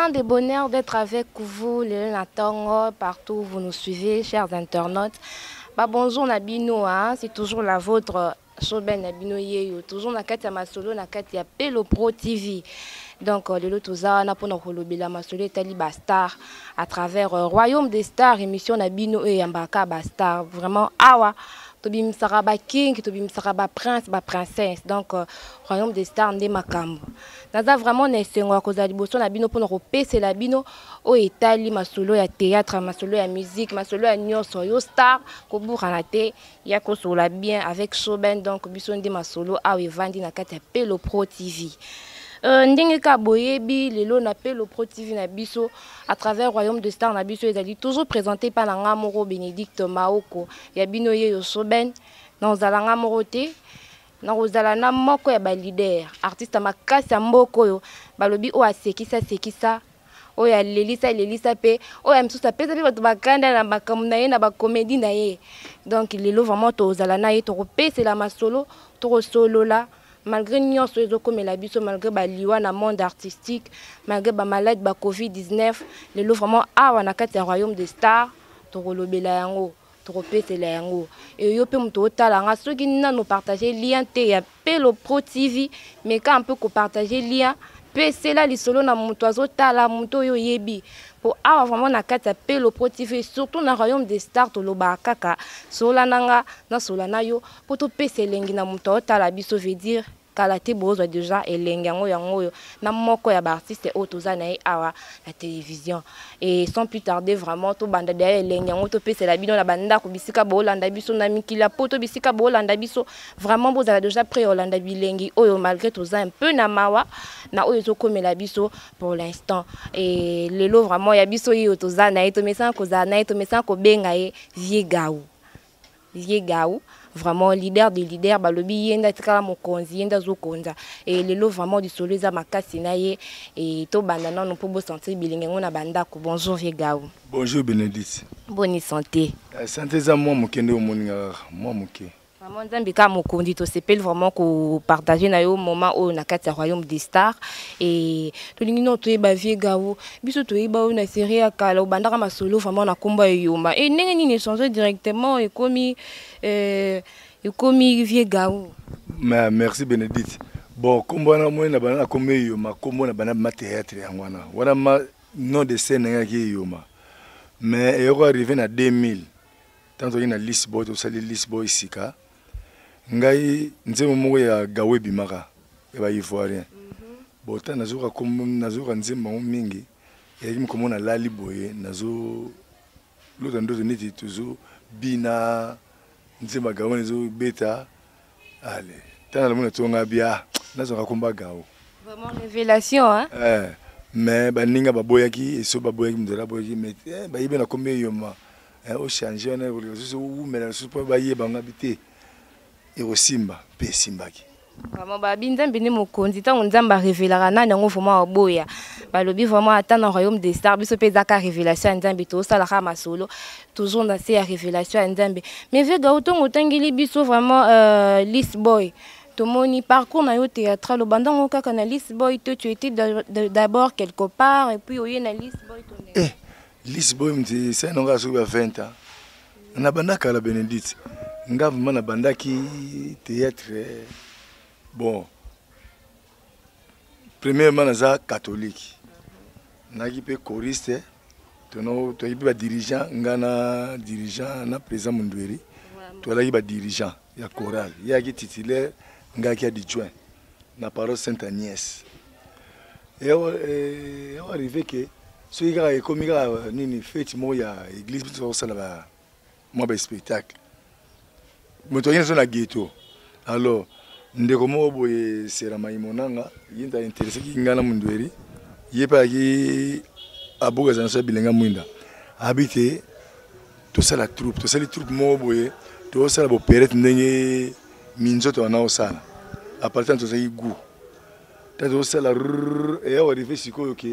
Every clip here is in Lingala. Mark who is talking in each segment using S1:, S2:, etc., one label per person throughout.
S1: plein de bonheur d'être avec vous, les Natango, partout où vous nous suivez, chers internautes. Bah, bonjour Nabino, hein? C'est toujours la vôtre, Shoben Nabino Yeyo. Toujours na kati ya masolo, na kati ya Pelo Pro TV. Donc, le lotoza, na pona kolobela masolo etali Bastar à travers Royaume des Stars, émission Nabino et Yambaka Bastar. Vraiment, awa. Tobim Saraba King, Tobim Saraba Prince, ba princesse. Donc, Royaume des Stars, Ndé Makambo. Naza vraiment nesengo koza liboso na bino pona kopesa la bino o etali masolo ya théâtre, masolo ya musique, masolo ya nyonso yo star ko burana te ya ko sola bien avec Shoben. Donc biso ndé masolo a evandi na kati ya Pelo Pro TV. Ndenge ka boyebi lelo na Pelo Pro TV na biso à travers Royaume des Stars na biso ezali toujours présenté par Nanga Moro Bénédicte Maoko ya bino ye yo Shoben na ozalanga moro te na ozala na moko ya ba leader artiste makasi ya mboko yo balobi o asekisa o ya lelisa pe o ya msusa pe pe bato bakanda na makambo na ye na ba comédie na ye. Donc lelo vraiment to ozala na ye to kopesa la masolo to solo la malgré nyonso ezokomela biso, malgré baliwa na monde artistique, malgré ba malade ba Covid-19, lelo vraiment awa na kati ya Royaume des Stars to kolobela yango tropesela yango et yo pe muto otala nga soki nanu partager lien te ya Pelo Pro TV mais quand on peut ko partager lien pe cela lisolo na muto azotala muto yo yebi pour avoir vraiment na kati ya Pelo Pro TV surtout na Royaume des Stars to loba kaka sola nanga na sola na yo pour to peselengi na muto otala biso veut dire kala te bozo déjà elengi yango na moko ya ba artiste otoza na awa la télévision et sans plus tarder vraiment to banda de elengi yango to pese la bino na banda ko bisika bo landa biso na mikila poto bisika bo landa biso vraiment boza déjà prêt olanda bilengi oyo malgré toza un peu na mawa na oyo zokomela biso pour l'instant et lelo vraiment ya biso yo toza na to mesa ko za na to mesa ko benga Vie Gaou vraiment leader de leader balobi yenda tikala mokonzi yenda zokonza et lelo vraiment du solo za makasi na ye et to banda non pour bo sentir bilingue ngona banda ko. Bonjour Vie Gaou.
S2: Bonjour Bénédicte.
S1: Bonne santé.
S2: Santé za moi mokende o moninga moi moké.
S1: Vraiment nzambe ka mokondi to sepel vraiment ko partager na yo moment au na kati ya Royaume des Stars et to lingi no to ba Vie Gaou biso to ba na série ya kala o banda ka masolo vraiment na komba yoma et ndenge ni changer directement et komi Vie Gaou.
S2: Merci Bénédicte. Bon komba na moi na bana komba yoma kombo na bana ma théâtre yangwana wana ma nom de scène ngaki yoma mais et arrivé na 2000 tant que na Lisboa to sali Lisboa isika ngai nzemo moko ya gawe bimaka ya ba ivoirien bota nazuka comme nazuka nzemo mingi ya kimi komona lali boye nazo l'autre ndo neti toujours bina nzema gawe nazo beta allez tana mona tonga bia nazo komba gawo
S1: vraiment révélation hein
S2: mais baninga baboyaki eso baboyaki mdela boyaki mais ba yibe na kombe yoma au changer on a ou mais la super baye banga bité et au simba pe simbaki
S1: vraiment ba binzambe ni mokonzi ta nzamba révélera na ngo vraiment boya balobi vraiment attendre Royaume des Stars biso pe zaka révélation nzambe to sala ka masolo toujours dans ces révélation nzambe mais Vie Gaou to ngotangeli biso vraiment Lisboa to moni parcours na yo théâtral au bandang kaka na Lisboa tu étais d'abord quelque part et puis oye na Lisboa to
S2: Lisboa mti ça n'onga sur 20 ans na bandaka la Bénédicte nga vraiment na bandaki théâtre bon premièrement naza catholique naki pe choriste to yiba dirigeant ngana dirigeant na président Mundweri to la yiba dirigeant ya chorale yaki titulaire ngaki adjoint na paroisse Sainte Agnès et arrivé que so yika ekomika nini fête mo ya église to sala ba mo ba spectacle moto yenzo na ghetto alors ndeko mo boye sera maimonanga yinda intéressé ki ngana Mundweri yepa ki abuga zanso bilenga mwinda habité to sala troupe mo boye to sala bo perete ndenge minzoto na osala à partir de ça goût to sala et arrivé siko OK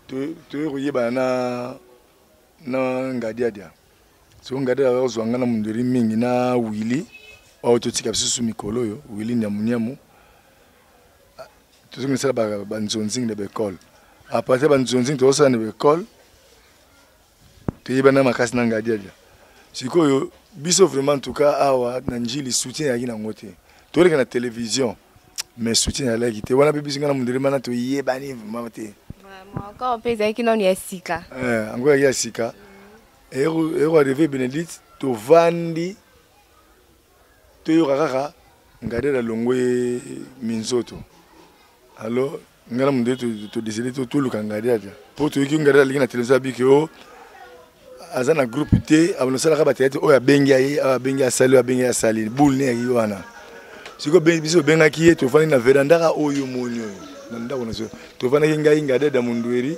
S2: to yeba na ngadiadia so ngadiadia ozwanga na Mundweri mingi na Willy au totika biso mikolo yo Willy Nyamunyamu to ngisala ba nzonzingi de l'école à partir de Nzonzi to ça na école te bana makasi na ngadia dia sikoyo biso vraiment en tout cas awa na njili soutien ya kina ngote to le na télévision mais soutien ya la kité wana biso ngana mundiri mana to yebani vraiment te
S1: vraiment encore pesa kino ni sika
S2: encore ya sika ero arrivé Bénédicte to vandi to yoraka ngade la longwe minzoto alors ngana mundiri to décider to luka ngadia dia pour to ki ngade la télévision bikyo azana groupe T abonosala ka batete oya bengi bengi asali bengi asali boule ne yi wana siko bengi biso benga ki to fani na veranda ka oyo monyo na ndako na so to fani ngai ngade da mundweri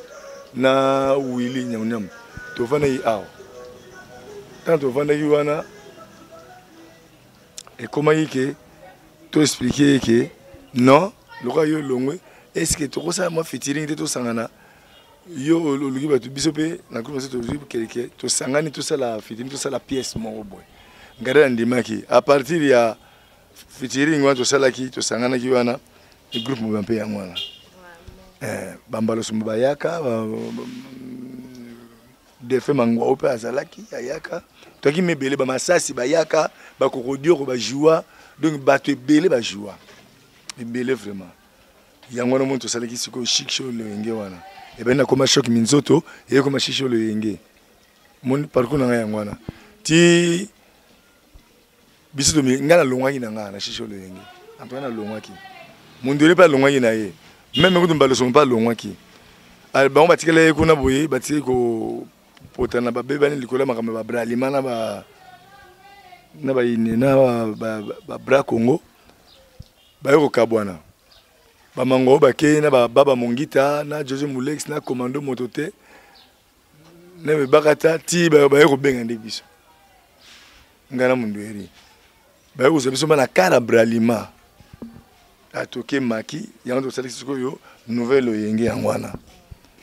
S2: na wili nyamnyam to fani yi aw tant to fani yi wana et comment yi ke to expliquer que non le roi yo longwe est-ce que to ça moi featuring to sangana yo oluki batu biso pe na groupe ça to to sangani tout ça la featuring tout ça la pièce mon boy ngara ndimaki à partir ya featuring wa to sala ki to sangana ki wana le groupe mo mpe ya mwana bambalo sumba yaka de fe mangwa ope azalaki ayaka to ki mebele ba masasi ba yaka ba kokodio ko ba joie donc batu ebele ba joie ebele vraiment yango na monto sala ki siko chic show le ngé wana et ben na koma choc minzoto et koma chicho le yenge mon parcours na yango wana ti biso mi ngala longwaki na ngana chicho le yenge antwana longwaki mondele pa longwaki na ye même ko tumbalo so pa longwaki al ba on batikele ko na boye batike ko potana ba beba ni likola makamba ba bra limana ba na ba ine na ba bra Congo ba yo kabwana ba mango ba ke na ba baba mongita na José Moulex na commando motote na be bakata ti ba yo benga nde biso ngana mundweri ba yo biso na kara bralima atoke maki yango to sala siko yo nouvelle yenge yangwana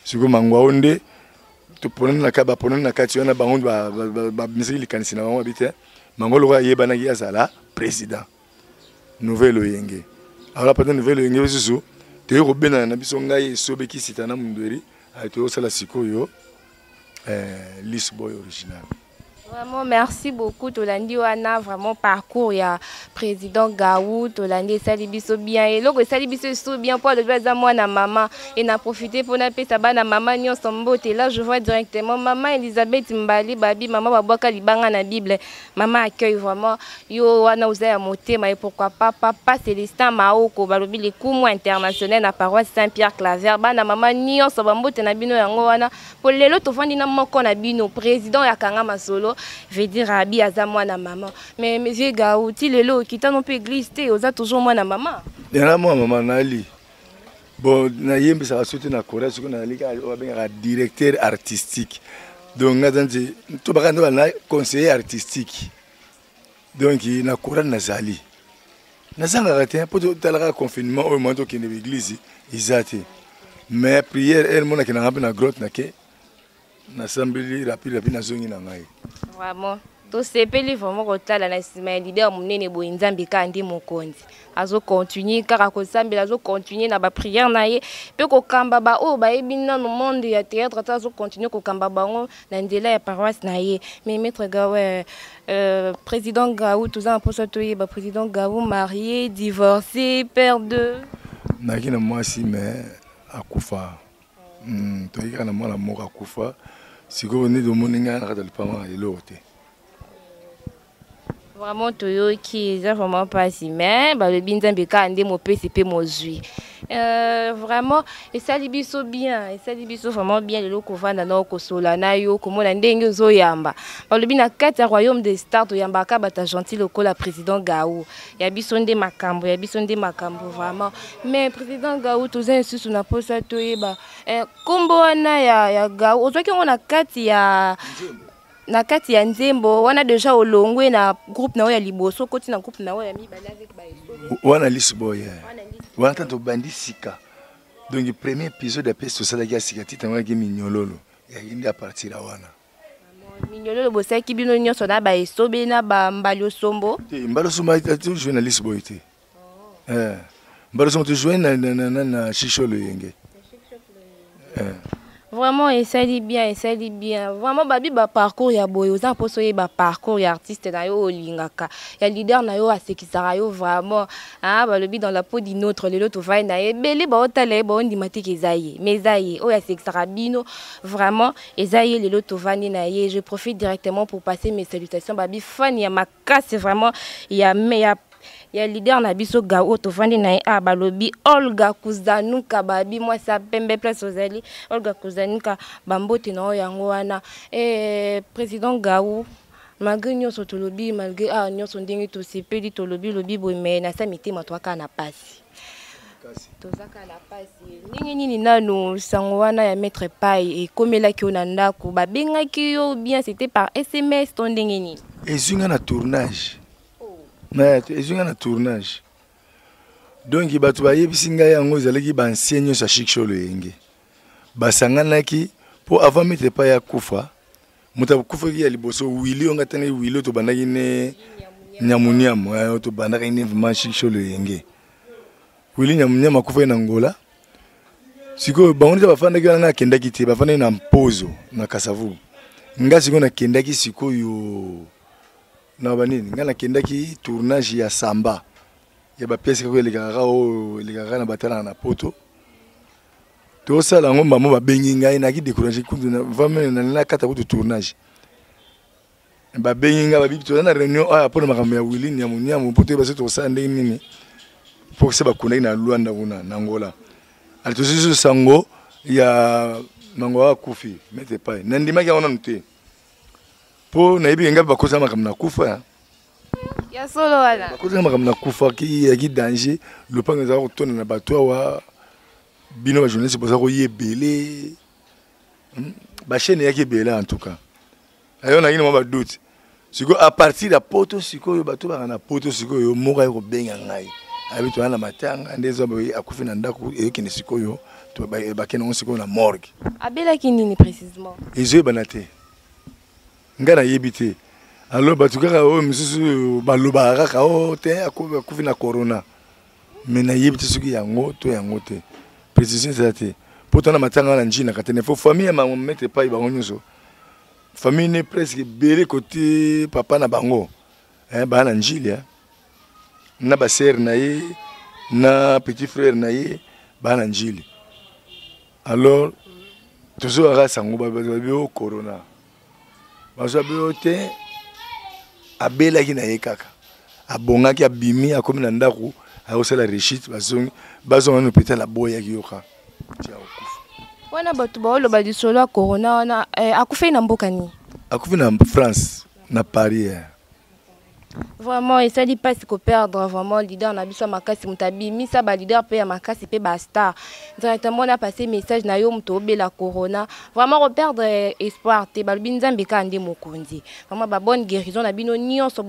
S2: siko mangwa onde to ponana na kaba ponana na kati yana ba onde ba misili kanisi na wango bite mangolo ko yeba na yazala président nouvelle yenge alors peut-être nouvelle yenge biso te ko bena na biso ngai sobeki sitana mundweri to sala siko yo Lisboy original.
S1: Vraiment, merci beaucoup. Tolandi wana vraiment parcours ya président Gaou, Tolandi salibiso bien et logo salibiso so bien pour le beza moi na maman et na profiter pour na pesa bana maman nyo sombote là je vois directement maman Elisabeth Mbali babi maman baboka libanga na Bible. Maman accueille vraiment yo wana uzaya motema et pourquoi pas papa Célestin Maoko balobi les coups international na paroisse Saint-Pierre Claver bana maman nyo sombote na bino yango wana pour lelo to fandi na moko na bino président ya Kanga Masolo veut dire abi aza mwana maman mais vieux Gaou ti lelo kita non peut glister oza toujours mwana maman
S2: yana mwana maman nali bon na yembe ça sauter na Corée ce qu'on a lika ba directeur artistique donc ngadanzi to baka ndo na conseiller artistique donc na Corée na zali na zanga raté pour talaka confinement au moment que l'église izate mais prière elle mona ki na na grotte na ke na sambeli rapide na zongi na ngai
S1: vraiment to sepeli vraiment ko tala na sima leader munene bo nzambi ka ndi mokonzi azo continuer kaka ko sambela azo continuer na ba prière na ye pe ko kamba ba o ba ebina no monde ya théâtre azo continuer ko kamba bango na ndela ya paroisse na ye mais maître Gaou président Gaou tout ça pour ça to ye ba président Gaou marié divorcé père de
S2: na kina mwasi mais akufa to yika na mwana moko akufa siko ni do moninga na kata lipama elote
S1: vraiment toyo qui est vraiment pas si mais ba le binzambe ka ande mo pesi pe mozui vraiment et ça libiso bien et ça libiso vraiment bien le loko vanda na ko sola na yo ko mona ndenge zo yamba ba le bina kata royaume des stars to yamba ka bata gentil lokola président Gaou ya biso nde makambo vraiment mais président Gaou to za insusu na posa to yeba kombo wana ya Gaou ozoki ngona kati ya na kati ya nzembo wana deja olongwe na groupe na ya liboso koti na groupe na ya mibala avec ba
S2: wana Lisboy wana tanto bandi sika donc le premier épisode de peste ça la gars sika titanga ki minyololo ya indi à partir wana
S1: minyololo bosa ki bino nyonso na ba esobe na ba mbalo sombo
S2: mbalo sombo tu jouer na Lisboy te mbalo sombo tu jouer na chicho le yenge
S1: Vraiment, essaye bien, essaye bien. Vraiment, babi ba parcours ya boy, aux imposo ba parcours ya artiste na yo lingaka. Ya leader na yo asekisara yo vraiment. Ah, ba lobi dans la peau d'une autre, le lot va na ye. Belé ba otale ba on dimati kezaye. Mezaye, o ya sekisara bino vraiment ezaye le lot va ni na ye. Je profite directement pour passer mes salutations babi fan ya makasi vraiment il y a leader na biso Gao tovandi na a balobi Olga Kuzanuka babi moi ça pembe place ozali Olga Kuzanuka bambote na yango wana président Gao malgré nyonso tolobi malgré nyonso ndenge to sepeli tolobi lobi boye na sa mitema to aka na pasi tozaka na pasi ndenge nini nano sango wana ya maître pai ekomelaki ona ndako babengaki yo bien c'était par SMS to ndenge nini
S2: ezunga na tournage ezunga na tournage donc bato bayebisi ngai yango ezalaki bansien nyonso ya Chic Show Loyenge basanganaki mpo avant maître pai akufa moto akufaki ya liboso wili onga tani wili tobandaki ne nyamuniamu tobandaki ne vraiment Chic Show Loyenge wili nyamuniamu akufa na Angola sikoyo bango nde bafandaki wana akendaki te bafandaki na Mpozo na Kasavu nga sikoyo nakendaki sikoyo na banini nga nakendaki tournage ya samba ya bapiese kako elekaka na batala na poto tosala yango mamo babengi ngai naki découragé kutu na vraiment na kata kutu tournage babengi ngai babibi toza na réunion aya mpona makambo ya Willy ya Muniamu mpo toyeba so tosala ndenge nini mpo se bakundaki na Luanda kuna na Angola ali tosusu sango ya mango akufi mete pai nandimaki yango nanu te po nayebi ngapi bakosa makambo na kufa
S1: ya solo wala
S2: bakosa makambo na kufa ki danger lopango ezala kotona na bato awa bino ba journaliste boza koyebele bachaîne yaki ebele en tout cas ayo na kini mwa badoute sikoyo à partir ya poto sikoyo bato baka na poto sikoyo moko ayi kobenga ngai abi toza na matanga nde eza akufi na ndako eyokende sikoyo bakende ngo sikoyo na morgue
S1: abelaki nini précisément
S2: ezoyebana te nga nayebi te alors bato kaka oyo misusu balobaka kaka o te akufi na corona mais nayebi te soki yango to yango te précision eza te mpo tona matanga wana njinaka te nefo famille ya maître pai bango nyonso famille ne presque ebele kote papa na bango baa na njili na basere na ye na petit frère na ye baa na njili alors tozokaka sango babi o corona bazoabi o te abelaki na ye kaka abongaki abimi akomi na ndako akosala rechite bazonga no hôpital aboyaki yoka
S1: wana bato baoloba lisolo ya corona wana akufi na mboka nini
S2: akufi na France na Paris
S1: vraiment esali mpasi koperdre vraiment leader na biso ya makasi moto abimisa baleader mpe ya makasi mpe bastar directement na passe message na yo moto obela corona vraiment koperdre espoir te balobi nzambe kaka nde mokonzi vraiment babonne guérison na bino nyonso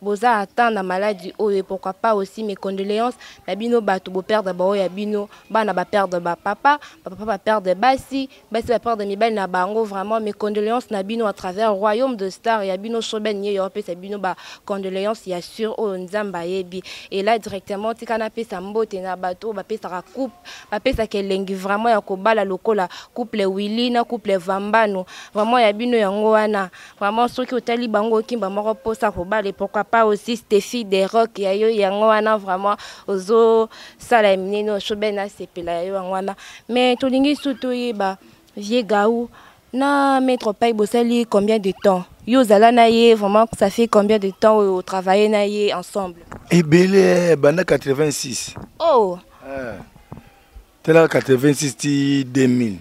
S1: boza atteint na maladie oyo et pourquoi pas aussi mes condoléances na bino bato boperdre baoyo ya bino bana baperdre bapapa bapapa baperdre basi baperdre mibali na bango vraiment mes condoléances na bino à travers royaume de star ya bino Soben ye yo pesa bino ba condoléances ya sur o nzamba yebi et là directement tikana pesa mbote na bato bapesa ka coupe bapesa kelengi vraiment ya kobala lokola couple Willy na couple Vambano vraiment ya bino yango wana vraiment soki otali bango kimba moko posa kobala pourquoi pas aussi Stéphie des Rock ya yo yango wana vraiment ozo sala mineno Shobena sepela yo yango wana mais tolingi surtout yeba vie Gao na maître pai bosali combien de temps yo zala na ye vraiment ça fait combien de temps au travailler na ye ensemble
S2: ebele banda 86
S1: oh
S2: tela 86 ti 2000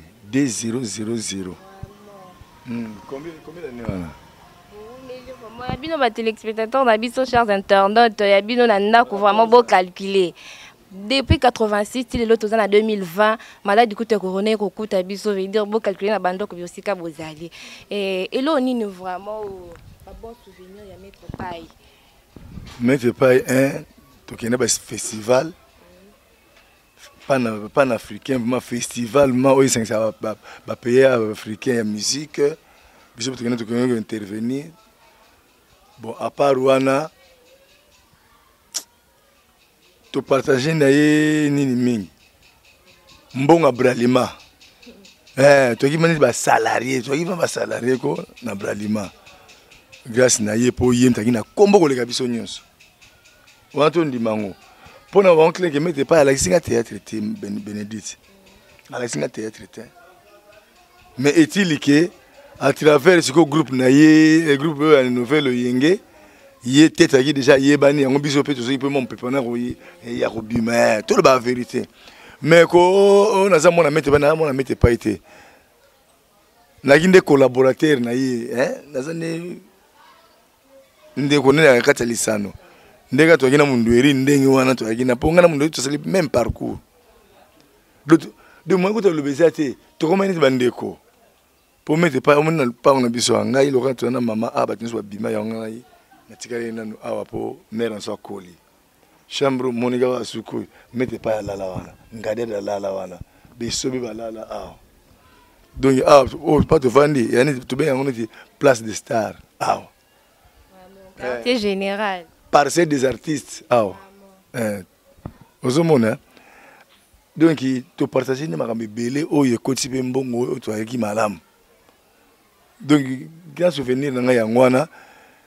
S2: combien d'années wana
S1: ya bino ba téléspectateurs na biso chers internautes ya bino na ndako vraiment beau calculer depuis 86 til l'autre en 2020 maladie coûte corona ko coûte biso veut dire beau calculer na bandoko biosika bozali et là on est vraiment un bon souvenir ya
S2: maître pai to kena ba festival pan africain ma festival ma o ça ba pays africain ya musique biso to kena intervenir bon à part wana to partager na ye nini mingi mbonga bralima toki mani ba salarié toki ba salarié ko na Bralima grâce na ye po yem taki na kombo ko le kabiso nyonso wanto ndimango pona wa oncle que mette pas à la singa théâtre té Bénédicte à la singa théâtre té mais est-il que à travers ce groupe na ye groupe à nouvelle yenge ye tête qui déjà ye bani on biso pe to so peut mon pépana ko ye ya ko bima tout la vérité mais ko on a ça mon mette bana mon mette pas été na ginde collaborateur na ye na ça ne ndeko ne ya katalisano ndeka to kina mundu eri ndenge wana to kina ponga na mundu to sali même parcours de moi ko to le besate to ko mani bandeko pour mettre pas on a biso ngai lo ka na mama aba tinso bima ya ngai na tikale nanu awa po mère en so koli chambre moniga wa suku mette pas la wana ngade la la wana biso bi ba la donc pas te vendre yani to bien on dit place de star
S1: quartier général
S2: parcelle des artistes ozomona donc to partager ni makambe belé oyo kotibe mbongo to ayaki malamu donc grand souvenir na ya ngwana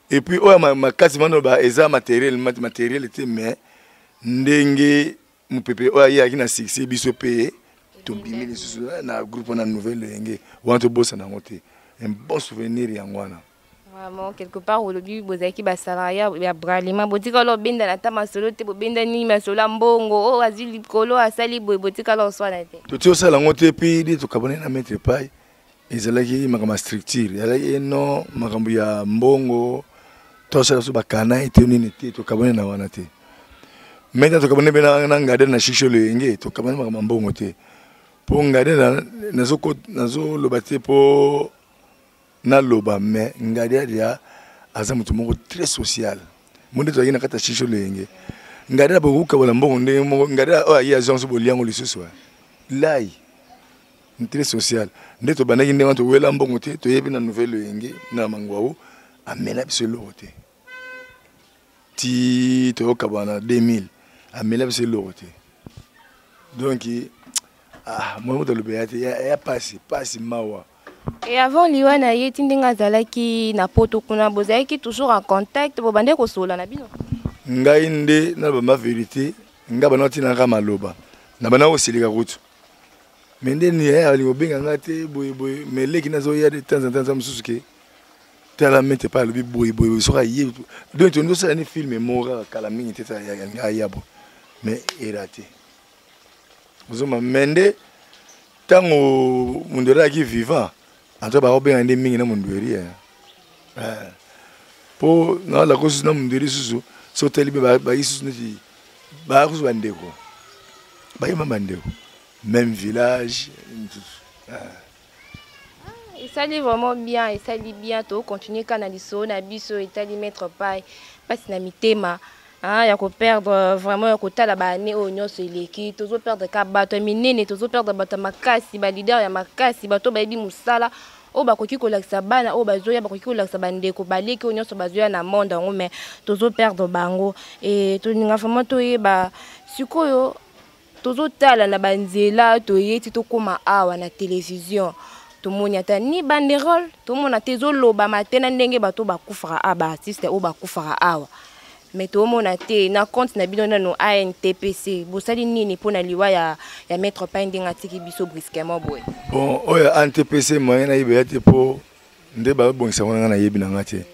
S2: et puis oya makasi mano ba eza matériel était mais ndenge mupepe oya yaki na succès biso pe to bimeli na groupe na nouvelle yenge wanto bossa na ngote un bon souvenir ya ngwana.
S1: Vraiment, quelque part, au début, vous avez qui salariat, il y a Bralima, botika lo benda na tama solo te benda ni masola mbongo, o azili kolo asali botika lo swana te.
S2: To tio sala ngote pi di to kabone na mettre pai. Ezalaki makama structure, yalaki no makambo ya mbongo, to sala so bakana ete nini te to kabone na wana te. Meta to kabone bena na ngade na shisho le yenge to kabone makama mbongo te. Po ngade na zo lobate po na loba mais ngade ya aza mutu moko très social monde to yina kata shisho lenge ngade ba ku kabala mbongo nde ngade ya zonso boliango lisusu lai très social nde to banaki nde wanto wela mbongo te to yebi na nouvelle lenge na mangwao amena biso lo te ti to kabana 2000 amena biso lo te donc moi to le beate ya passe mawa.
S1: Et avant Liwana yeti ndinga zalaki na poto kuna bozaki toujours en contact bo bande ko sola na bino
S2: ngai nde na ba vérité nga bana tina ka maloba na bana ko silika kutu mende ni ya ali obenga ngate boy mais leki nazo ya de temps en temps mususuke tala mente pas le boy so ka ye donc tu nous ça ni film mora kala mingi teta ya yabo mais irate uzoma mende tango mundera ki vivant anto ba obenga ndi mingi na mundweri po na la kosu na mundweri susu so telibe ba isusu nti ba kusu bandeko ba yima bandeko même village
S1: il s'allie vraiment bien et ça lit bien to continuer canaliso na biso et tali mettre pas na mitema ya ko perdre vraiment ya ko tala ba ne o nyonso eleki tozo perdre ka bato minene tozo perdre bato makasi ba leader ya makasi bato ba yebi musala o ba koki ko lakisa bana o ba zoya ba koki ko lakisa bandeko baleki o nyonso ba zoya na monde ngo mais tozo perdre bango et to ninga vraiment to yeba sikoyo tozo tala na banzela to yeti to koma awa na télévision to moni ata ni banderole to mona tezo loba matena ndenge bato ba kufra aba artiste o ba kufra awa mais to mona te na compte na bino no ANTPC bosali nini pona liwa ya mettre pas ndinga tiki biso brusquement boy
S2: bon oya ANTPC moyen na ibe yate po nde ba bongisa wana na yebi na ngate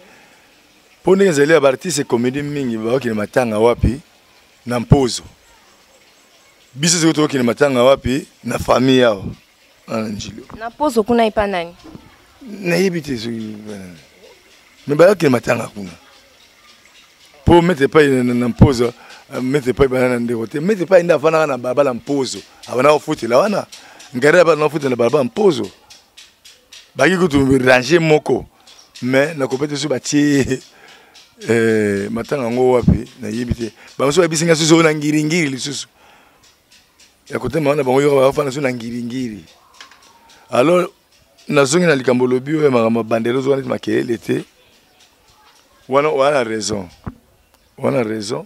S2: po ndenge zali ya artiste comédie mingi ba okina matanga wapi na mpozo biso ziko okina matanga wapi na famille yao anjilo
S1: na pozo kuna ipa nani
S2: na yebi te so mais ba okina matanga kuna pour mettre pas na pause mettre pas na nderote mettre pas ina vana na baba la pause abana ofuti la wana ngara ba na ofuti na baba pause baki kutu ranger moko mais na compétition bati matanga ngo wapi na yibite ba so bisinga susu na ngiringiri lisusu ya kotema wana bango yo ba fana so na ngiringiri alors na zongi na likambo lobi o ma bandelo zo wana makele te wana raison. On a raison.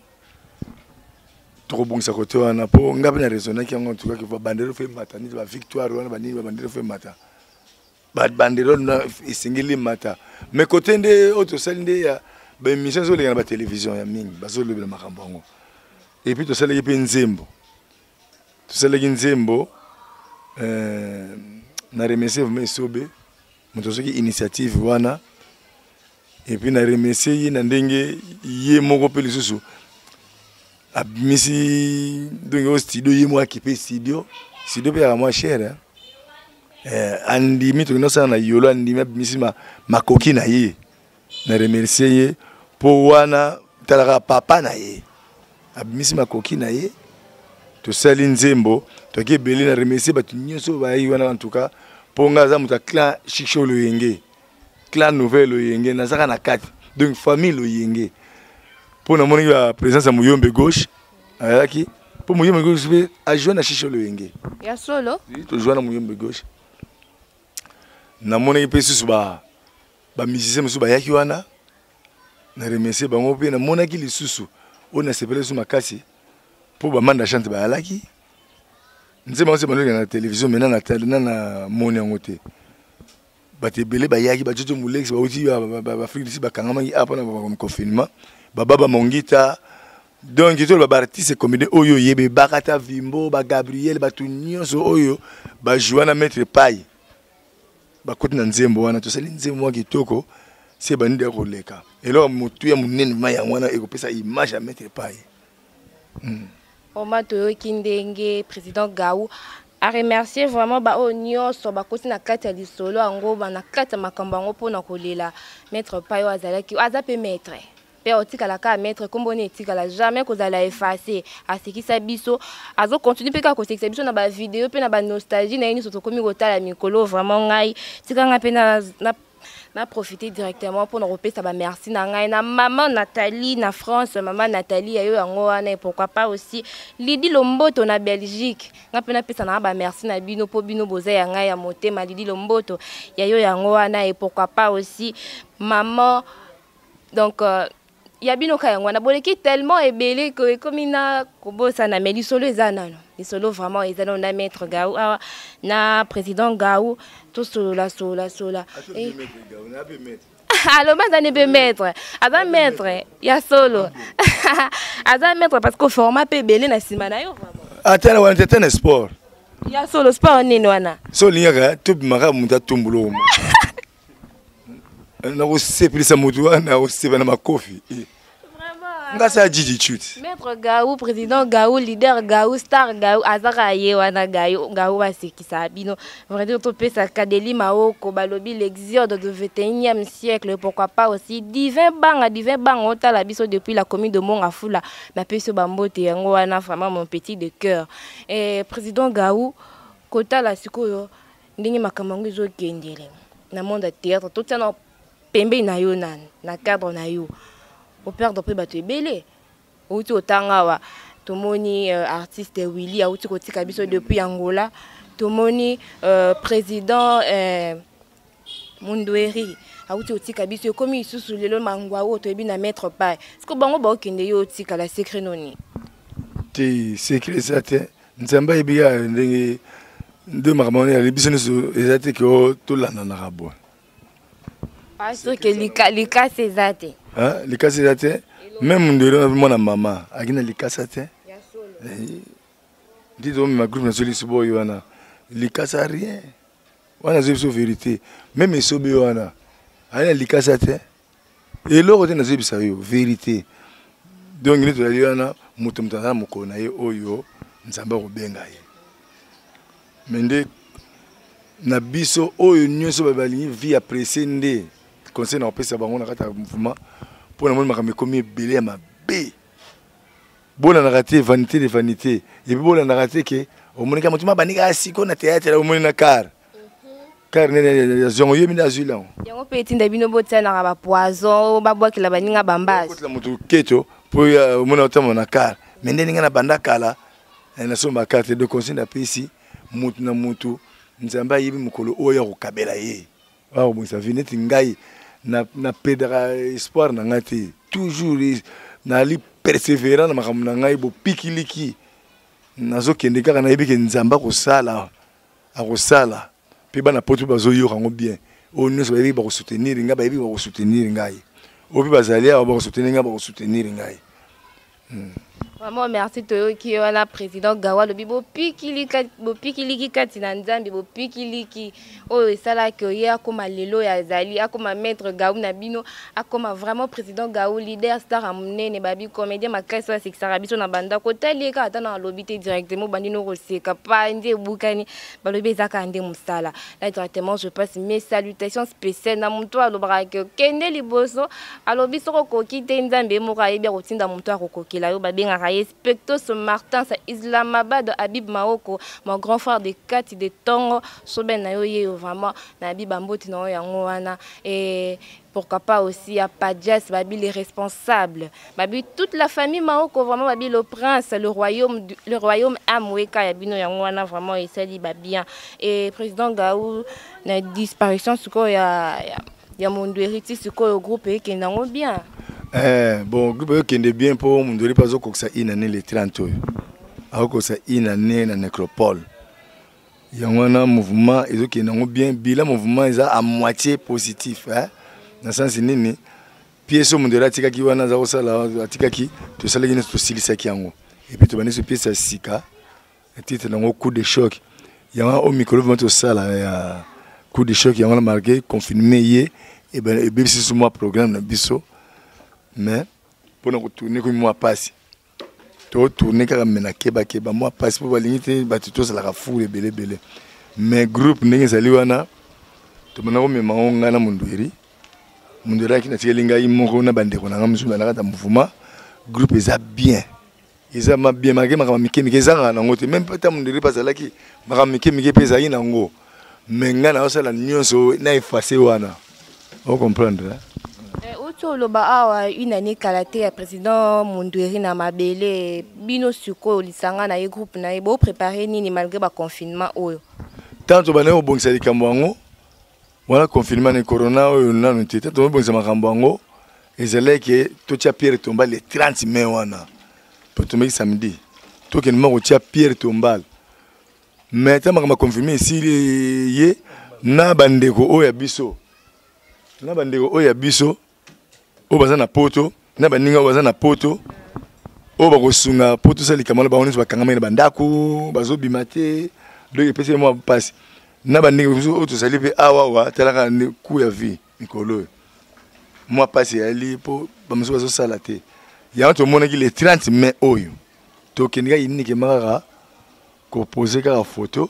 S2: tokobongisa côté wana po ngapi na raisonnaki yango en tout cas que bandero fait mata ni ba victoire wana bani bandero fait mata ba bandero na esengeli mata mais côté nde auto sali nde ya ba émission zo lenga ba télévision ya mingi bazo lobela makambo yango et puis to sali pe nzembo na remercier vraiment sobe moto soki initiative wana et puis na remercier na ndenge ye moko pe lisusu abimisi donc au studio ye moi qui paye studio pe à moi cher andimi to nosa na yolo andimi abimisi ma coquine na ye na remercier ye po wana talaka papa na ye abimisi ma coquine na ye to sali nzembo to ke beli na remercier batu nyonso ba yi wana en tout cas po ngaza muta clan chicho lo yenge clan nouvelle lo yenge na saka na kati donc famille lo yenge pour na moni la présence à Muyombe gauche ayaki pour Muyombe gauche a joué na chicho lo yenge
S1: ya solo
S2: to jouer na Muyombe gauche na moni pe susu ba musicien musu ba yaki wana na remercier bango pe na mona ki lisusu on a sepelé sur makasi pour ba manda chante ba alaki nzema on se banoka na télévision maintenant na moni ngote bate belé ba yaki ba jojo mulex ba uti ba Afrique d'ici ba kangama yi apa na ba confinement baba mongita donc tout le artiste comédien oyo yebe bakata vimbo ba Gabriel ba tunyonso oyo ba Joana mettre paille ba koti na nzembo wana to sali nzembo wa kitoko c'est bandi ya koleka et là mutu ya munene maya wana ekopesa image à mettre paille
S1: Omato kindenge président Gaou a remercier vraiment ba onyoso ba koti na kati ya lisolo ango ba na kati makambo ngo pona kolela mettre paille azalaki azape mettre pe otikala ka mettre komboni etikala jamais kozala effacer asekisa biso azo continue pe ka kosekisa biso na ba vidéo pe na ba nostalgie na yini soto komi kotala mikolo vraiment ngai tikanga pe na profiter directement pour nous repérer ba merci na ngai na maman Nathalie na France maman Nathalie ayo yango wana et pourquoi pas aussi Lydie Lomboto na Belgique ngape na pesa na ba merci na bino po bino boza ya ngai ya motema Lydie Lomboto yayo yango wana et pourquoi pas aussi maman donc ya bino ka yango na boleki tellement ebelé que comme ina kobosa na meli solo ezana no les solo vraiment ezana na maître Gaou na président Gaou tout sola alors mais ne peut mettre avant mettre ya solo avant mettre parce que format pe belé na sima na yo vraiment
S2: atala wana tete sport
S1: ya solo sport nini wana
S2: so liaka tout maka muta tumbulo na ko sepilisa mutu wana o seba na makofi ngasa jiji chute
S1: maître Gaou président Gaou leader Gaou star Gaou azaka ye wana Gaou basekisa bino vraiment to pesa kadeli maoko balobi l'exode du 21e siècle pourquoi pas aussi divin bang otala biso depuis la commune de Mongafula na peso bambote yango wana vraiment mon petit de cœur et président Gaou kota la sikoyo ndenge makamango zo kendele na monde théâtre tout ça na pembe na yo na cadre na yo au père d'après bato ebele outi otangawa tomoni artiste Willy outi kotika biso depuis Angola tomoni président Mundweri outi otika biso komi isusu lelo mangwa o to ebina mettre pas est-ce que bango ba okende yo otika la secret noni
S2: te secret ça te nzamba ebiya ndenge ndo makamone ya biso neso ezate ko to landa na rabo
S1: parce que lika sezate
S2: likasi te même ndero mona mama akina likasa te ya solo dizo ma groupe na solution boy wana likasa rien wana zo vérité même sobe wana ana likasa te et loko te na zo bisa yo vérité donc ni to wana mutu mutana mukona ye oyo nzamba ko benga ye mende na biso oyo nyonso babali vie apprécier ndé conseil na pesa bango na kata mouvement pour le monde m'a commis belé ma b bon na raté vanité de vanité et puis bon na raté que au monde comme tu m'as banika siko na théâtre au monde na car ne zongo yemi na zula
S1: yango petit ndabino botsa na ba poison ba boki la baninga bambasi
S2: ko la mutu keto pour au monde otama na car mais ndenge na banda kala na somba carte de conseil na pesi mutu na mutu nzamba yibi mukolo oya ko kabela ye wa ko bonsa vineti ngai na pédra espoir na ngati toujours na li persévérant na makambo na ngai bo pikiliki nazo kende kaka na yebi ke nzamba ko sala akosala pe bana poto bazo yoka ngo bien o nyonso bayebi ba ko soutenir ngai bayebi ba ko soutenir ngai o pe bazali ba ko soutenir ngai ba ko soutenir ngai.
S1: Vraiment merci Toyoki wana président Gawa le bibo pikiliki kati na nzambi bo pikiliki o esala que ya koma lelo ya zali akoma maître Gaou na bino akoma vraiment président Gaou leader star amnene babi comédien makasi wa sexara biso na banda ko talika ata na lobité directement bandino ko seka pa ndie bukani balobi zaka ndé musala là directement je passe mes salutations spéciales na muntu alobra que kende liboso alobi soko kokite nzambe mo ka yebi ko tinda muntu akokokela yo babenga Spectos Martin, c'est Islamabad, Habib Maoko, mon grand frère de Kati de Tongo, Soben Nayoye, vraiment, Nabi Bamboti no Yangoana, et pourquoi pas aussi à Padjas, Babi les responsables, Babi toute la famille Maoko, vraiment, Babi le prince, le royaume Amweka, Yabino Yangoana, vraiment, et ça dit bien. Et président Gaou, la disparition, ce qu'il y a mon héritier, ce qu'il y a au groupe, qui est bien.
S2: Bon, groupe qui est bien pour mon dori pas au ça une année les 30 ans. Alors ça une année na nécropole. Il y a un mouvement et qui est bien bilan mouvement est à moitié positif hein. Dans le sens nini pièce mon dori tika ki wana za osala tika ki to sala ki to silisa ki yango. Et puis to bani ce pièce sika. Titre nango coup de choc. Il y a un micro vont sala coup de choc il y a un marqué confinement hier et ben BBC sur moi programme na biso. Mais pour nous tourner comme moi passe to tourner car mena keba moi passe pour balinité batuto ça la foule belé mais groupe ndenge zali wana to mena ko mema ngana mundwiri qui na tielinga imoko na bandeko na ngamusu na kata mouvement groupe eza bien eza ma bien marqué makama mikemi eza na ngote même pas ta mundwiri pas là qui makama mikemi pesa ina ngo mais ngana osala nyonso na effacer wana on comprendre hein?
S1: Une année kalaté à président Mundweri na mabele bino suko lisanga na groupe na bo préparer nini malgré ba confinement oyo
S2: tanto bana obongisa likambo ngo wala confinement ni corona oyo na ntete to obongisa makambo ngo ezaleke to tia Pierre Tombal le 30 mai wana pour tomber samedi to ken mo tia Pierre Tombal mais ta makama confirmer ici ye na bandeko oyo biso o baza na poto na baninga baza na poto o ba kosunga poto sali kamala ba onisi bakangama na bandako bazo bimate donc epese mo passe na baninga o to sali pe awa talaka ne ku ya vie mikolo mo passe ali po ba muso bazo sala te ya to mona ki le 30 mai oyo to keninga inike mara ko poser ka photo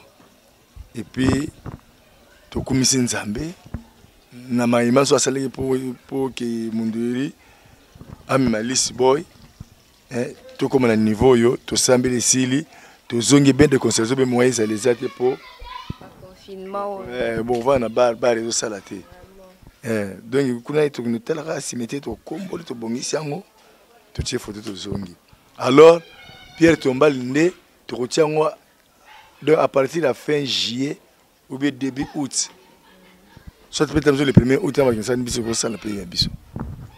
S2: et puis to kumisi nzambe na maïma so asali pour que Mundweri amima list boy to comme na niveau yo to sambeli sili to zongi ben de conservation be moyens les até pour
S1: confinement
S2: bon va na bar zo salate donc kuna to nous tela simete to komboli to bongisi yango to tie photo to zongi alors Pierre Tombal ndé to kotiango donc à partir de la fin juillet ou bien début août. Soit peut-être le premier août, on va faire une bisou pour ça, le pays bisou.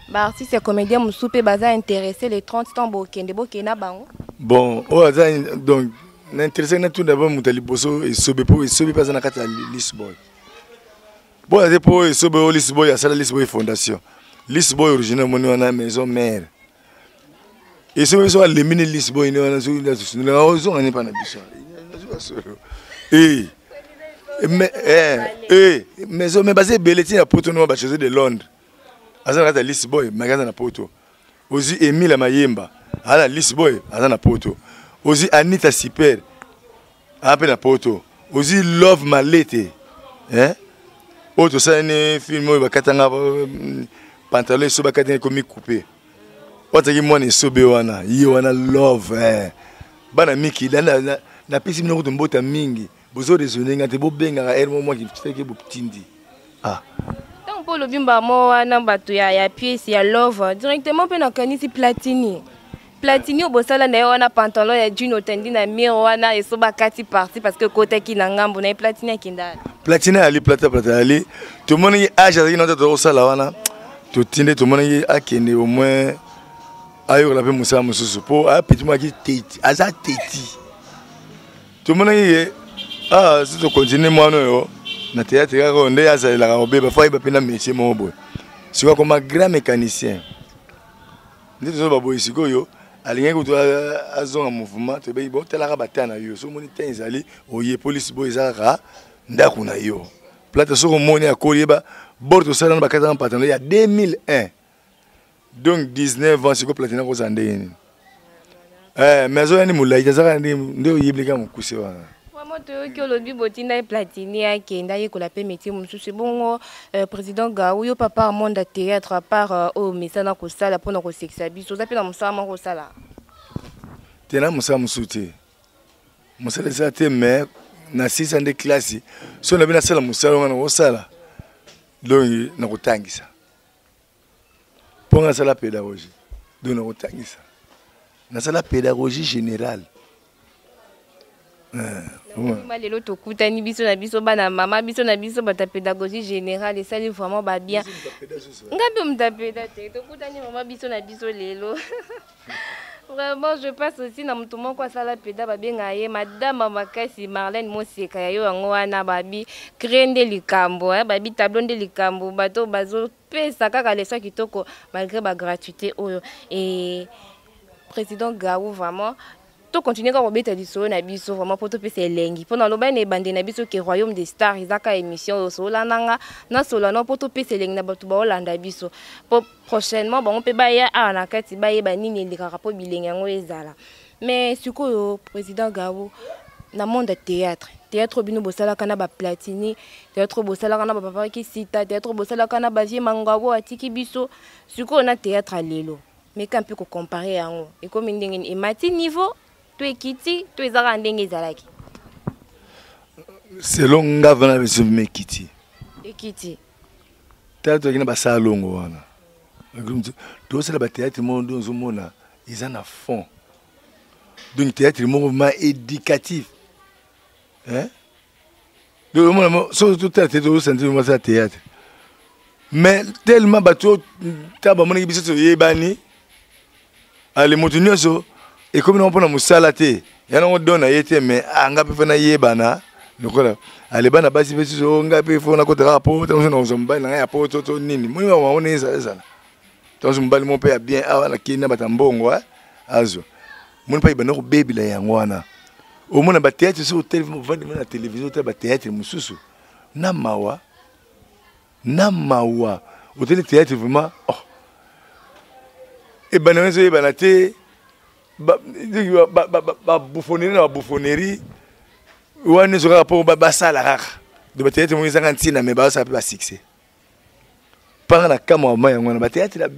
S1: Bah, si c'est comédien, mon souper baza intéressé les 30 ans bokende bokena bango.
S2: Bon, donc n'intéressé na tout d'abord mutali boso et sobe pas na kata Lisboy. Bon, c'est pour sobe Lisboy, à ça la Lisboy fondation. Lisboy original mon na maison mère. Et sobe so le mini Lisboy ni na so na ozo ngani pa na biso. Mais basé Belletin à Poto no ba chose de Londres. Azana kata Lisboy magasin na Poto. Ozi Emile Mayemba, ala Lisboy azana Poto. Ozi Anita Siper ape na Poto. Ozi Love Malete. Auto ça ne film ba katanga pantalon so ba katanga komi coupé. Otaki mwana sobe wana, yi wana love bana miki na pisi mino ko mbota mingi. Bozo raisonner ngate bo benga er mo qui fait que bo tindi
S1: tant pour le bimba mo wana batu ya pièce ya love directement pe na kanisi platini obosala na wana pantalon ya Juno tendi na miro wana eso bakati parti parce que côté ki na ngambo na platini kinda
S2: platini ali plata ali tout monde y âge avec notre to sala wana to tinde tout monde y akende au moins ayo la pe musa mususu po a petit moi qui teti aza teti tout le monde est si tu continues moi non na théâtre ka ko ndé aza la ko beba fa iba pena métier mo boy c'est comme un grand mécanicien ndé zo ba boy siko yo alinga ko to azonga mouvement te be bo tela ka batana yo so moni tenzali oye police boy ezaka ndako na yo plate so ko moni akoliba borto sala na bakata na patana ya 2001 donc 19 ans c'est ko platina ko zandeni mais zo yani mulaita zaka ndi oyiblika mukuse wana
S1: moi que le bibotina platini kenda yekola pe métier mususu bongo président Gaou papa monde théâtre à part au misana ko sala pona ko sexa biso za pe na musama ko sala
S2: tena musama musuti musala za te mais na 6 ans de classe so na bina sala musala ngana ko sala donc na ko tangisa ponga sala pédagogie donc na ko tangisa na sala pédagogie générale
S1: lelo tokutani biso na biso bana mama biso na biso bata pédagogie générale et ça est vraiment ba bien ngabe mtapeda te tokutani mama biso na biso lelo vraiment je passe aussi na mtu moko asala peda ba benga ye madame makasi Marlène Moseka ya yo yango wana babi krende likambo babi tableau de likambo bato bazo pesa kaka leso kitoko malgré ba gratuité oyo et président Gaou vraiment to continuer ka robeta liso na biso vraiment pour to pesa elengi pendant lo bane bande na biso ke royaume des stars izaka émission so lananga na solo na pour to pesa elengi na bato ba Hollande biso pour prochainement bon on peut ba ya na kati ba ye ba nini ndika po bilengi yango ezala mais sikoyo président Gaou na monde théâtre bino bosala kana ba platini théâtre bosala kana ba papa ki sita théâtre bosala kana ba vie mangabo atiki biso sikoyo na théâtre lelo mais quand peut comparer yango et comme ndenge et mati niveau tu ekiti tu ezaka ndenge ezalaki
S2: selon ngavana biso mekiti
S1: ekiti
S2: théâtre kina ba salongo wana to sala ba théâtre monde nzomona ils en a fond donc théâtre mouvement éducatif hein donc moi surtout théâtre to sentir moi ça théâtre mais tellement bato taba mona biso yebani ale motunyoso et comme on prend musala te yana on donne yete mais anga pe fana yebana lokola ale bana basi besi so nga pe fona ko tra po to so zomba na ya po to nini moni wa wona eza to zomba mon père bien ala kina batambongo azo moni pa ibana ko baby la yango wana au mona ba théâtre sur télévision vandi na télévision ta ba théâtre mususu na mawa au théâtre vraiment oh et banazo yebana te ba bouffonnerie wana zo rapport ba sala rare de ba théâtre mo ezanga ntina mais ba ça peut pas succès par na kama ma yango na ba théâtre la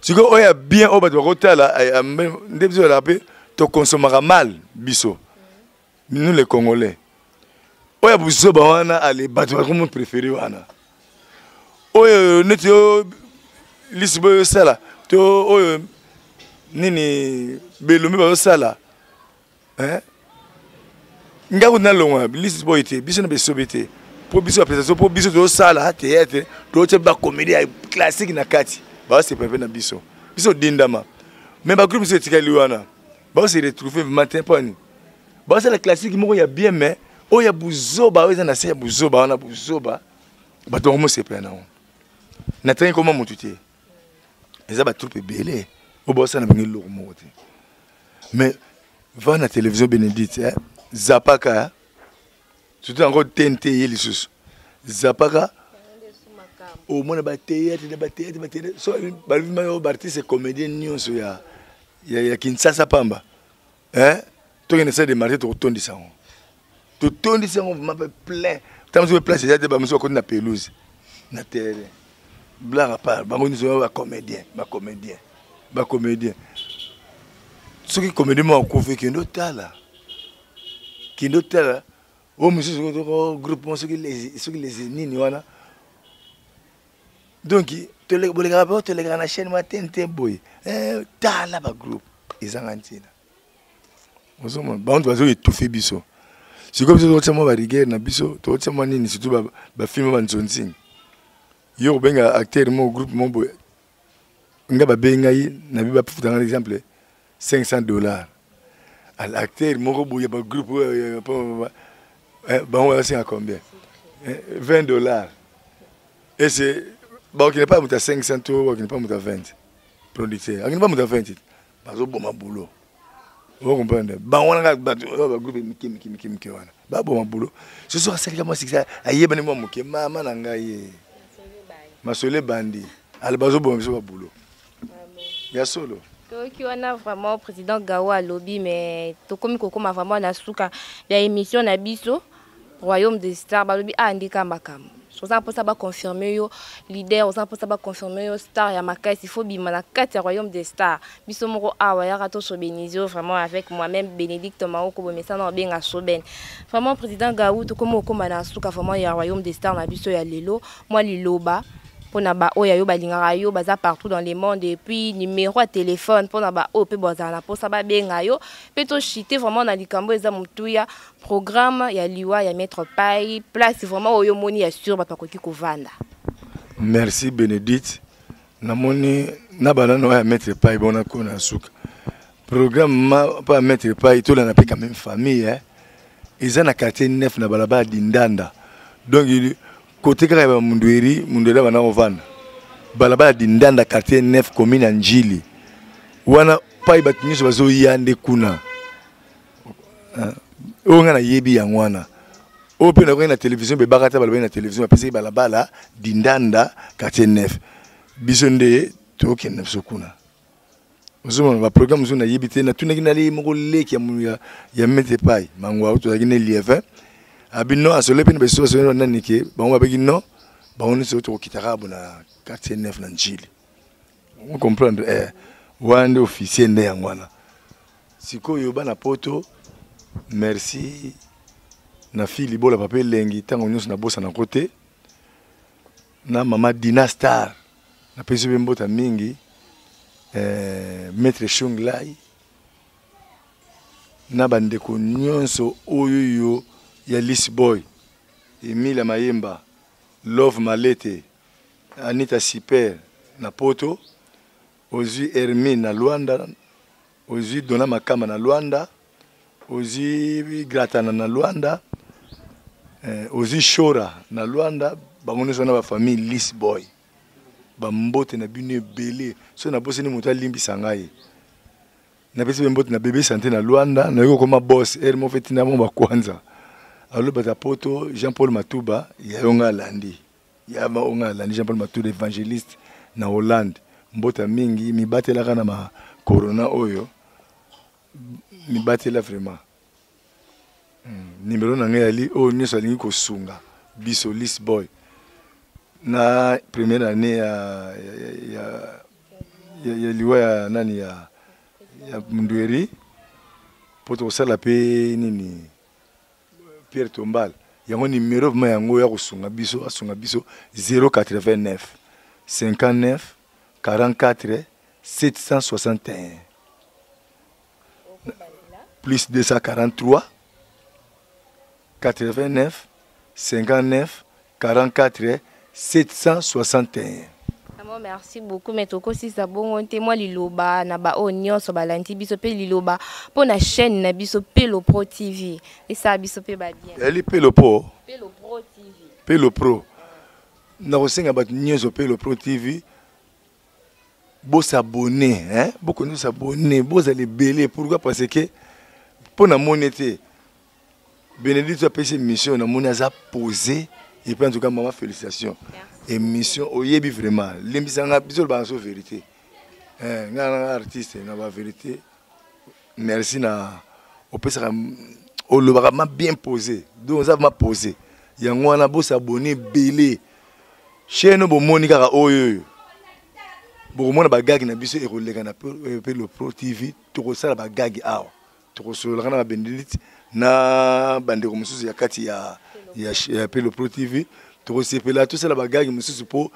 S2: siko oya bien o ba do kotala ndebzo la pe to consommera mal biso nous les Congolais oya buso ba wana ale ba to comme préféré wana oya netio lisbo sala to oya nini belumi ba sala hein ngaku na longa liste boyete biso na besobete pour biso appréciation pour biso to sala théâtre to te ba comédie classique na kati ba se pepe na biso dindama mais ba groupe se tikali wana ba se retrouver matin pani ba se la classique moko ya bien mais o ya buzoba o na se ya buzoba wana buzoba ba to mo se pena na train comment motuté eza ba troupe belé au bout ça n'a pas eu mais va na télévision Bénédicte Zapaka surtout encore TNT les sous Zapaka au moins ba théâtre so ba lui ma artiste comédien nion so ya Kinshasa pamba hein to qui essaie de marcher to tondi ça vraiment plein tant que place déjà ba monsieur na pelouse na terrain blague à part ba ngoni so ba comédien ce qui comédie m'a couvert qui nous tala oh monsieur ce groupe ce qui les nini wana donc te les rapport te les grands chaîne matin boy tala ba groupe ezangantina ozoma ba on doit étouffer biso c'est comme si on tient moi rigueur na biso to tient moi nini surtout ba film ba nzonzi yo benga acteur mon groupe mon boy nga ba bengai na bi ba futa un exemple $500 à l'acteur moko boye ba groupe ba on va c'est à combien $20 et c'est bon qui n'est pas muta 500 ou qui n'est pas muta 20 producteur qui n'est pas muta 20 bazo boma boulot vous comprenez ba on a ba groupe miki wana ba boma boulot ce soir c'est comment c'est ça ayeba ni mo moke mama na ngai masole bandi al bazo boma so ba boulot ya solo.
S1: Qui on a vraiment président Gawa lobby mais to komi kokoma vraiment na suka ya émission na biso Royaume des Stars ba lobby andika makam. So ça pour ça ba confirmer yo leader, ça pour ça ba confirmer yo star ya makasi il faut bima na kati ya Royaume des Stars. Biso moko awa ya rato so benizio vraiment avec moi-même Bénédicte Maoko bo mesa na benga soben. Vraiment président Gawa to komo okoma na suka vraiment ya Royaume des Stars na biso ya lelo moi liloba. Pour naba oya yo balingara yo baza partout dans le monde et puis numéro de téléphone pour naba o pe bozana pour ça ba benga yo pe to chiter vraiment na likambo eza mutuya programme ya liwa ya maître Pai place vraiment oyo moni ya sur ba pakoki kovanda.
S2: Merci Bénédicte na moni na banano ya maître Pai bona ko na suka programme ma pas maître Pai to la na pe quand même famille hein ils en a quartier 9 na balaba dindanda donc côté kaka mundweri mundela bana ovana balabala dindanda quartier 9 commune Njili wana pai batinyiso bazo yande kuna onga na yebi ya ngwana ope na na télévision be bakata balabala na télévision apesi balabala dindanda quartier 9 bisonde to kenne sokuna ozoma ba programme zo na yebite na tunaki na le moko leki ya mete pai mangwa auto ya kine lieve abino asole pene beso so na nike ba on baki non ba on se to kitaka na quartier 9 na Njili on comprendre wande officier ne yangwana sikoyo bana poto merci na fili bola papa lengi tango nyonso na bosa na côté na mama Dinastar na pesi mbota mingi maître Shunglai na bandeko nyonso oyoyo ya Lis Boy, Emile Mayemba, Love Malete, Anita Siper, na Poto, Ozi Hermine na Luanda, Ozi Dona Makama na Luanda, Ozi Gratana na Luanda, Ozi Shora na Luanda, bangono na ba famille Lis Boy. Ba mbote na bine belé, so na bosse ni muta limbi sangai. Na pesi mbote na bébé santé na Luanda, na yoko koma boss, mo fetina mo ba kwanza. Alors Batapoto, Jean-Paul Matouba, il y a un Landi. Il y a un Landi, Jean-Paul Matouba, évangéliste na Hollande. Mbota mingi, mi bate la kana ma corona oyo. Mi bate la vraiment. Numéro na ngali o nyoso lingi ko sunga. Biso Lis Boy. Na première année ya liwa ya nani ya Mundweri. Poto sala pe nini Pierre Tombal, il y a un numéro de Mayango ya kusunga biso 089 59 44 761 plus 243 89 59 44 761.
S1: Merci beaucoup, mais toko si ça bon moi liloba na ba onyo so balanti biso pe liloba pour na chaîne na biso Pelo Pro TV et ça biso pe ba bien.
S2: Elle Pelo Pro
S1: TV.
S2: Pelo Pro. Na osenga ba nyoso Pelo Pro TV. Bo s'abonner hein, beaucoup nous s'abonner, bo aller belé pourquoi parce que pour na monété Bénédicte a payé cette mission na monaza posé et puis en tout cas maman félicitations. Émission oyebi vraiment l'émission nga biso ba so vérité nga artiste na ba vérité merci na opesa o lo ba bien posé donc ça m'a posé yango na bo s'abonner belé chaîne bo monika ka oyo bo mona ba gag na biso e roleka na Pelo Pro TV to ko sala ba gag awa to ko so la na Bénédicte na bande ko mususu ya kati ya Pelo Pro TV. Tout ça la bagarre monsieur pour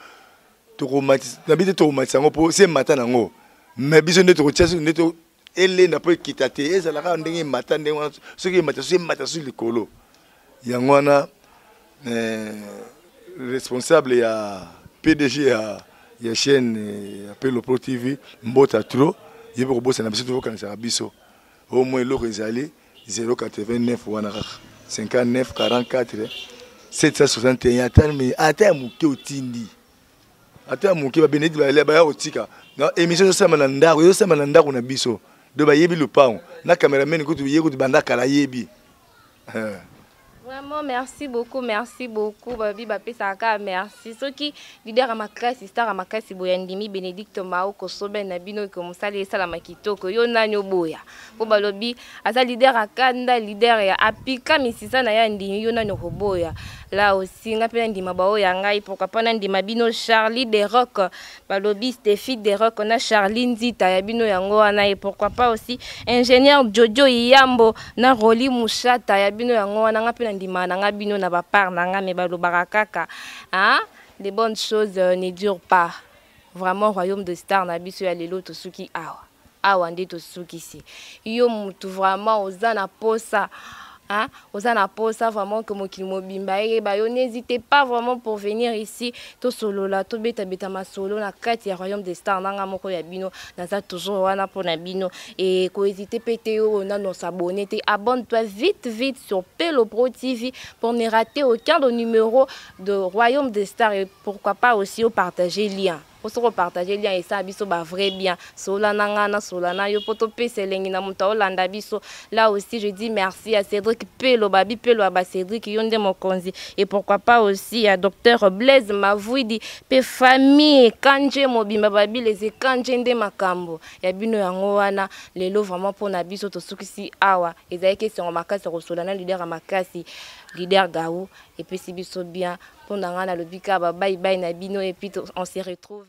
S2: tout match n'habite tout match sango pour c'est matin nango mais besoin de tout chance de tout elle n'a pas quitté et ça la rend ndenge matin ndenge ce qui matin sur le colo yangwana responsable ya PDG il y a chaîne appelle le Pro TV mbota trop il peut bosser na biso to kanisa biso au moins le rezali 089 wana 59 44 761 ata muke otindi ata muke ba benedi ba ya otika na émission ça mananda yo ça mananda na biso do ba yebi le pao na cameraman ko tu yeko banda kala yebi.
S1: Vraiment, merci beaucoup. Babi Bapé Saka, merci. Ce qui leader à ma classe, star à ma classe, Boyandimi, Bénédicte Mao, Kosoben, Nabino, comme ça, les Salamakito, Yona Nyoboya. Bobalobi, Asa leader à Kanda, leader à Apika, Missisa, Nayandi, Yona Nyoboya. Là aussi, on appelle Ndima Bao Yangai, pourquoi pas Ndima Bino, Charlie des Rock, Balobi, Stéphie des Rock, on a Charline Zita, Yabino Yango, et pourquoi pas aussi ingénieur Jojo Yambo, na Roli Mouchata, Yabino Yango, on a appelé Ndima Nanga Bino, na Bapar, Nanga, Mebalo Barakaka. Hein? Les bonnes choses ne durent pas. Vraiment, royaume de stars, Nabisu Alelo Tosuki Awa. Awa Nde Tosuki si. Yo Moutou vraiment, Ozana Posa. Hein? Osana Posa vraiment que mon kilomobimba et n'hésitez pas vraiment pour venir ici to solo là to beta beta ma solo na kati ya royaume des stars nanga moko ya bino naza toujours wana pour na bino et ko hésiter pétéo on a nos s'abonner abonne-toi vite sur Pelo Pro TV pour ne rater aucun des numéros de royaume des stars et pourquoi pas aussi au partager lien pour se repartager lien et ça biso ba vrai bien solana ngana solana yo poto pese lengi na muta olanda biso. Là aussi je dis merci à Cédric Pelo babi Pelo aba Cédric yonde mokonzi et pourquoi pas aussi à docteur Blaise Mavouidi pe famille kanje mobimba babi les kanje nde makambo ya bino yango wana lelo vraiment pour na biso to sukisi awa ezai question makasi ko solana leader makasi leader Gaou et puis si biso bien pour na ngana lobika ba bye bye na bino et puis on se retrouve